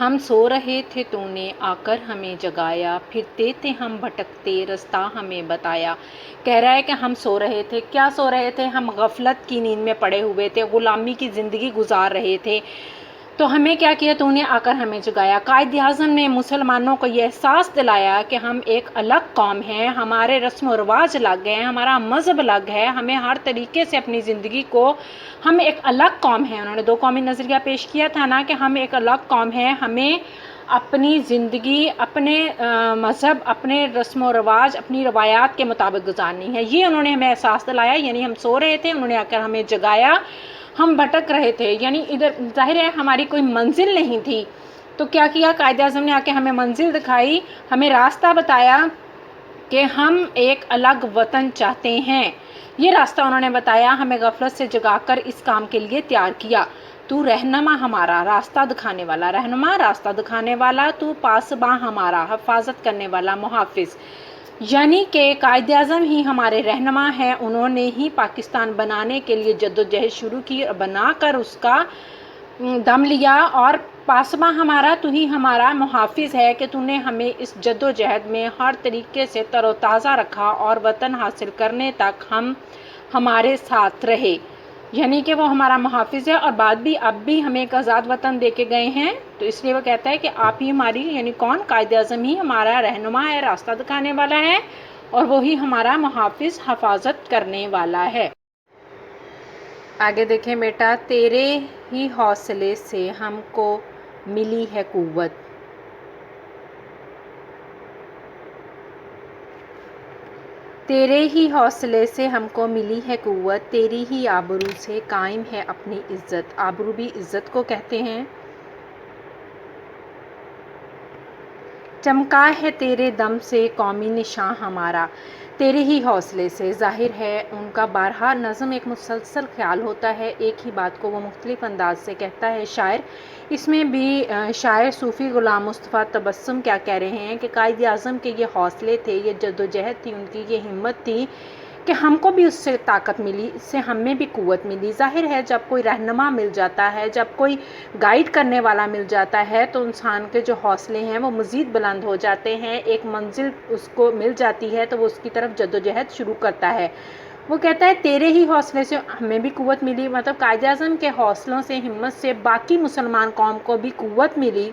ہم سو رہے تھے تو نے آ کر ہمیں جگایا، پھرتے تھے ہم بھٹکتے رستہ ہمیں بتایا۔ کہہ رہا ہے کہ ہم سو رہے تھے، کیا سو رہے تھے؟ ہم غفلت کی نیند میں پڑے ہوئے تھے، غلامی کی زندگی گزار رہے تھے، تو ہمیں کیا کیا؟ تو نے آ کر ہمیں جگایا۔ قائد اعظم نے مسلمانوں کو یہ احساس دلایا کہ ہم ایک الگ قوم ہیں، ہمارے رسم و رواج الگ ہیں، ہمارا مذہب الگ ہے، ہمیں ہر طریقے سے اپنی زندگی کو، ہم ایک الگ قوم ہیں۔ انہوں نے دو قومی نظریہ پیش کیا تھا نا کہ ہم ایک الگ قوم ہیں، ہمیں اپنی زندگی اپنے مذہب، اپنے رسم و رواج، اپنی روایات کے مطابق گزارنی ہے۔ یہ انہوں نے ہمیں احساس دلایا، یعنی ہم سو رہے تھے، انہوں نے آ کر ہمیں جگایا، ہم بھٹک رہے تھے، یعنی ادھر ظاہر ہے ہماری کوئی منزل نہیں تھی، تو کیا کیا؟ قائد اعظم نے آ کے ہمیں منزل دکھائی، ہمیں راستہ بتایا کہ ہم ایک الگ وطن چاہتے ہیں۔ یہ راستہ انہوں نے بتایا، ہمیں غفلت سے جگا کر اس کام کے لیے تیار کیا۔ تو رہنما ہمارا، راستہ دکھانے والا، رہنما راستہ دکھانے والا، تو پاسباں ہمارا، حفاظت کرنے والا، محافظ، یعنی کہ قائد اعظم ہی ہمارے رہنما ہیں، انہوں نے ہی پاکستان بنانے کے لیے جدوجہد شروع کی اور بنا کر اس کا دم لیا، اور پاسباں ہمارا، تو ہی ہمارا محافظ ہے کہ تو نے ہمیں اس جدوجہد میں ہر طریقے سے تر و تازہ رکھا اور وطن حاصل کرنے تک ہم ہمارے ساتھ رہے، یعنی کہ وہ ہمارا محافظ ہے، اور بعد بھی اب بھی ہمیں ایک آزاد وطن دے کے گئے ہیں، تو اس لیے وہ کہتا ہے کہ آپ ہی ہماری، یعنی کون؟ قائد اعظم ہی ہمارا رہنما ہے، راستہ دکھانے والا ہے، اور وہی ہمارا محافظ، حفاظت کرنے والا ہے۔ آگے دیکھیں بیٹا، تیرے ہی حوصلے سے ہم کو ملی ہے قوت، تیرے ہی حوصلے سے ہم کو ملی ہے قوت، تیری ہی آبرو سے قائم ہے اپنی عزت۔ آبرو بھی عزت کو کہتے ہیں۔ چمکا ہے تیرے دم سے قومی نشاں ہمارا، تیرے ہی حوصلے سے، ظاہر ہے ان کا بارہا نظم ایک مسلسل خیال ہوتا ہے، ایک ہی بات کو وہ مختلف انداز سے کہتا ہے شاعر۔ اس میں بھی شاعر صوفی غلام مصطفیٰ تبسم کیا کہہ رہے ہیں کہ قائد اعظم کے یہ حوصلے تھے، یہ جدوجہد تھی، ان کی یہ ہمت تھی کہ ہم کو بھی اس سے طاقت ملی، اس سے ہم میں بھی قوت ملی۔ ظاہر ہے جب کوئی رہنما مل جاتا ہے، جب کوئی گائیڈ کرنے والا مل جاتا ہے، تو انسان کے جو حوصلے ہیں وہ مزید بلند ہو جاتے ہیں، ایک منزل اس کو مل جاتی ہے تو وہ اس کی طرف جدوجہد شروع کرتا ہے۔ وہ کہتا ہے تیرے ہی حوصلے سے ہمیں بھی قوت ملی، مطلب قائد اعظم کے حوصلوں سے، ہمت سے باقی مسلمان قوم کو بھی قوت ملی،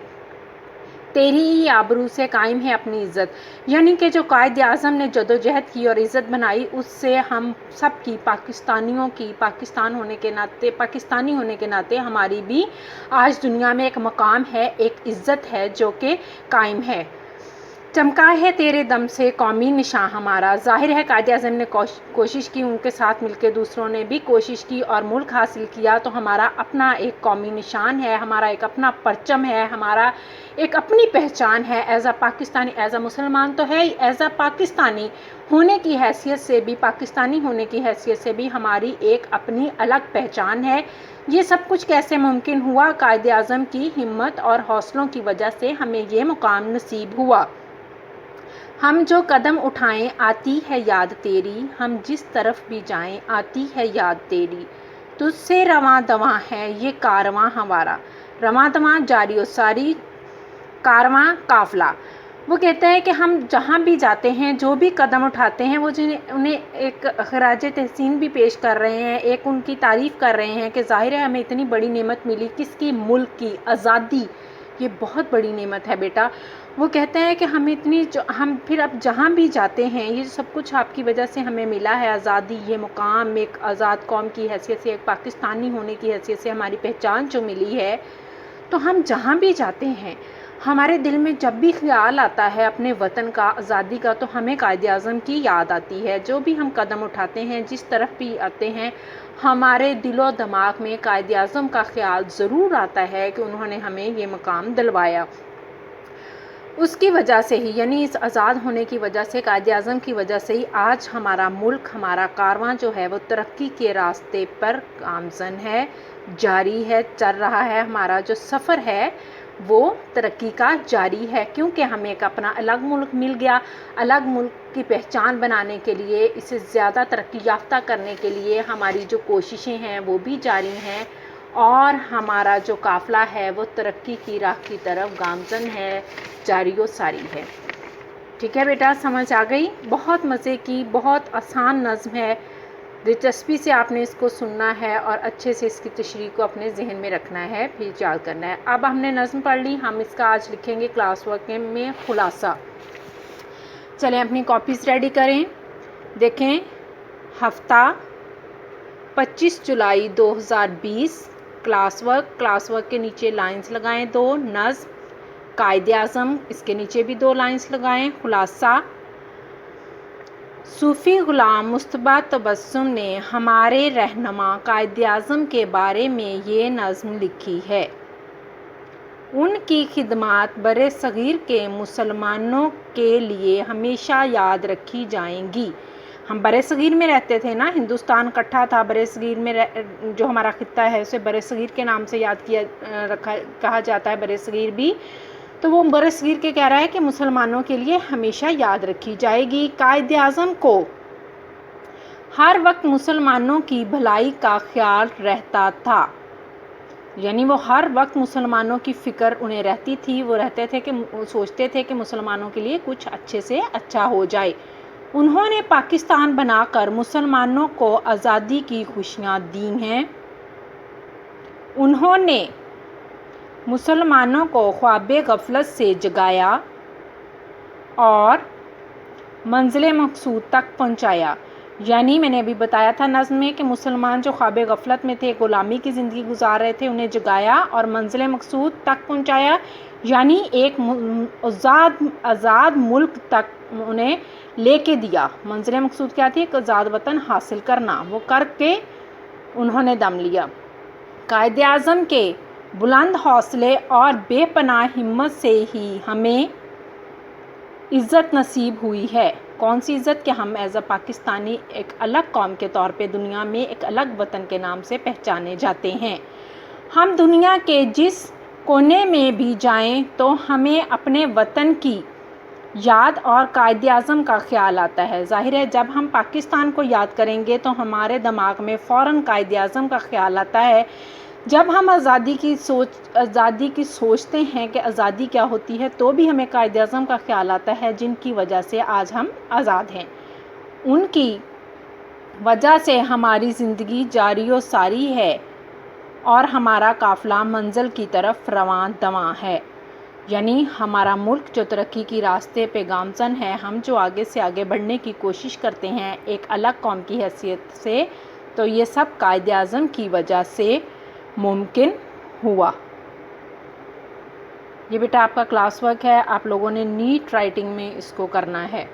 تیری ہی آبرو سے قائم ہے اپنی عزت، یعنی کہ جو قائد اعظم نے جدوجہد کی اور عزت بنائی، اس سے ہم سب کی، پاکستانیوں کی، پاکستانی ہونے کے ناطے ہماری بھی آج دنیا میں ایک مقام ہے، ایک عزت ہے جو کہ قائم ہے۔ چمکا ہے تیرے دم سے قومی نشاں ہمارا، ظاہر ہے قائد اعظم نے کوشش کی، ان کے ساتھ مل کے دوسروں نے بھی کوشش کی اور ملک حاصل کیا، تو ہمارا اپنا ایک قومی نشان ہے، ہمارا ایک اپنا پرچم ہے، ہمارا ایک اپنی پہچان ہے، as a Pakistani, as a مسلمان تو ہے ہی، ایز اے پاکستانی ہونے کی حیثیت سے بھی، پاکستانی ہونے کی حیثیت سے بھی ہماری ایک اپنی الگ پہچان ہے۔ یہ سب کچھ کیسے ممکن ہوا؟ قائد اعظم کی ہمت اور حوصلوں کی وجہ سے ہمیں یہ مقام نصیب ہوا۔ ہم جو قدم اٹھائیں آتی ہے یاد تیری، ہم جس طرف بھی جائیں آتی ہے یاد تیری، تجھ سے رواں دواں ہے یہ کارواں ہمارا، رواں دواں جاری و ساری، کارواں قافلہ۔ وہ کہتا ہے کہ ہم جہاں بھی جاتے ہیں، جو بھی قدم اٹھاتے ہیں، وہ انہیں ایک خراج تحسین بھی پیش کر رہے ہیں، ایک ان کی تعریف کر رہے ہیں کہ ظاہر ہے ہمیں اتنی بڑی نعمت ملی، کس کی؟ ملک کی آزادی، یہ بہت بڑی نعمت ہے بیٹا۔ وہ کہتے ہیں کہ ہم پھر اب جہاں بھی جاتے ہیں، یہ سب کچھ آپ کی وجہ سے ہمیں ملا ہے، آزادی، یہ مقام، ایک آزاد قوم کی حیثیت سے، ایک پاکستانی ہونے کی حیثیت سے ہماری پہچان جو ملی ہے، تو ہم جہاں بھی جاتے ہیں، ہمارے دل میں جب بھی خیال آتا ہے اپنے وطن کا، آزادی کا، تو ہمیں قائد اعظم کی یاد آتی ہے۔ جو بھی ہم قدم اٹھاتے ہیں، جس طرف بھی آتے ہیں، ہمارے دل و دماغ میں قائد اعظم کا خیال ضرور آتا ہے کہ انہوں نے ہمیں یہ مقام دلوایا۔ اس کی وجہ سے ہی، یعنی اس آزاد ہونے کی وجہ سے، قائد اعظم کی وجہ سے ہی آج ہمارا ملک، ہمارا کارواں جو ہے وہ ترقی کے راستے پر گامزن ہے، جاری ہے، چل رہا ہے، ہمارا جو سفر ہے وہ ترقی کا جاری ہے، کیونکہ ہمیں ایک اپنا الگ ملک مل گیا۔ الگ ملک کی پہچان بنانے کے لیے، اسے زیادہ ترقی یافتہ کرنے کے لیے ہماری جو کوششیں ہیں وہ بھی جاری ہیں، اور ہمارا جو قافلہ ہے وہ ترقی کی راہ کی طرف گامزن ہے، جاری و ساری ہے۔ ٹھیک ہے بیٹا، سمجھ آ گئی؟ بہت مزے کی، بہت آسان نظم ہے، دلچسپی سے آپ نے اس کو سننا ہے اور اچھے سے اس کی تشریح کو اپنے ذہن میں رکھنا ہے، پھر یاد کرنا ہے۔ اب ہم نے نظم پڑھ لی، ہم اس کا آج لکھیں گے کلاس ورک میں خلاصہ۔ چلیں اپنی کاپیز ریڈی کریں۔ دیکھیں، ہفتہ 25 جولائی 2020، کلاس ورک کے نیچے لائنز لگائیں 2، نظم، قائد اعظم، اس کے نیچے بھی 2 لائنز لگائیں، خلاصہ۔ صوفی غلام مصطفیٰ تبسم نے ہمارے رہنما قائد اعظم کے بارے میں یہ نظم لکھی ہے۔ ان کی خدمات برصغیر کے مسلمانوں کے لیے ہمیشہ یاد رکھی جائیں گی۔ ہم برصغیر میں رہتے تھے نا، ہندوستان اکٹھا تھا، برصغیر میں جو ہمارا خطہ ہے اسے برصغیر کے نام سے یاد کہا جاتا ہے، برصغیر بھی۔ تو وہ برصغیر کے کہہ رہا ہے کہ مسلمانوں کے لیے ہمیشہ یاد رکھی جائے گی۔ قائد اعظم کو ہر وقت مسلمانوں کی بھلائی کا خیال رہتا تھا، یعنی وہ ہر وقت مسلمانوں کی فکر انہیں رہتی تھی، وہ رہتے تھے کہ سوچتے تھے کہ مسلمانوں کے لیے کچھ اچھے سے اچھا ہو جائے۔ انہوں نے پاکستان بنا کر مسلمانوں کو آزادی کی خوشیاں دی ہیں۔ انہوں نے مسلمانوں کو خواب غفلت سے جگایا اور منزل مقصود تک پہنچایا۔ یعنی میں نے ابھی بتایا تھا نظم میں کہ مسلمان جو خواب غفلت میں تھے، غلامی کی زندگی گزار رہے تھے، انہیں جگایا اور منزل مقصود تک پہنچایا، یعنی ایک آزاد ملک تک انہیں لے کے دیا۔ منزل مقصود کیا تھی؟ ایک آزاد وطن حاصل کرنا، وہ کر کے انہوں نے دم لیا۔ قائد اعظم کے بلند حوصلے اور بے پناہ ہمت سے ہی ہمیں عزت نصیب ہوئی ہے۔ کون سی عزت؟ کہ ہم ایز اے پاکستانی ایک الگ قوم کے طور پہ دنیا میں ایک الگ وطن کے نام سے پہچانے جاتے ہیں۔ ہم دنیا کے جس کونے میں بھی جائیں تو ہمیں اپنے وطن کی یاد اور قائد اعظم کا خیال آتا ہے۔ ظاہر ہے جب ہم پاکستان کو یاد کریں گے تو ہمارے دماغ میں فوراً قائد اعظم کا خیال آتا ہے۔ جب ہم آزادی کی سوچتے ہیں کہ آزادی کیا ہوتی ہے تو بھی ہمیں قائد اعظم کا خیال آتا ہے، جن کی وجہ سے آج ہم آزاد ہیں۔ ان کی وجہ سے ہماری زندگی جاری و ساری ہے اور ہمارا قافلہ منزل کی طرف رواں دواں ہے، یعنی ہمارا ملک جو ترقی کی راستے پہ گامزن ہے، ہم جو آگے سے آگے بڑھنے کی کوشش کرتے ہیں ایک الگ قوم کی حیثیت سے، تو یہ سب قائد اعظم کی وجہ سے ممکن ہوا۔ یہ بیٹا آپ کا کلاس ورک ہے، آپ لوگوں نے نیٹ رائٹنگ میں اس کو کرنا ہے۔